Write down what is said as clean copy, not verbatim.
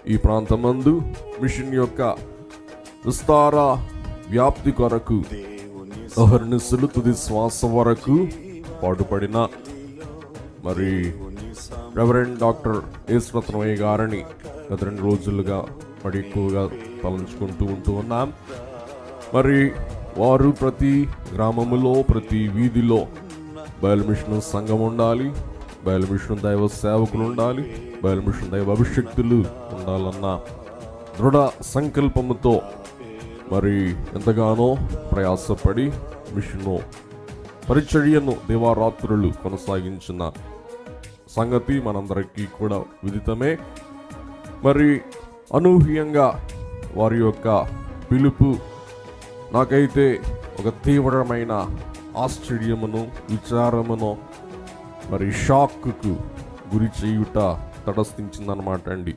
ఈ ప్రాంతమందు మిషన్ యొక్క విస్తార వ్యాప్తి కొరకు అహర్నిశలు తుది శ్వాస వరకు పాటుపడిన మరి రెవరెండ్ డాక్టర్ యేసురత్నమయ్య గారిని గత 2 రోజులుగా మరి ఎక్కువగా తలంచుకుంటూ ఉన్నాం. మరి వారు ప్రతి గ్రామములో, ప్రతి వీధిలో బయలు మిషన్ సంఘం ఉండాలి, బయలు మిషన్ దైవ సేవకులు ఉండాలి, బయలు మిషన్ దైవ అభిషక్తులు ఉండాలన్న దృఢ సంకల్పముతో మరి ఎంతగానో ప్రయాసపడి మిషను పరిచర్యను దివారాత్రులు కొనసాగించిన సంగతి మనందరికీ కూడా విదితమే. మరి అనూహ్యంగా వారి యొక్క పిలుపు నాకైతే ఒక తీవ్రమైన ఆశ్చర్యమును, విచారమును, మరి షాక్కు గురి చేయుట తటస్థించిందనమాట అండి.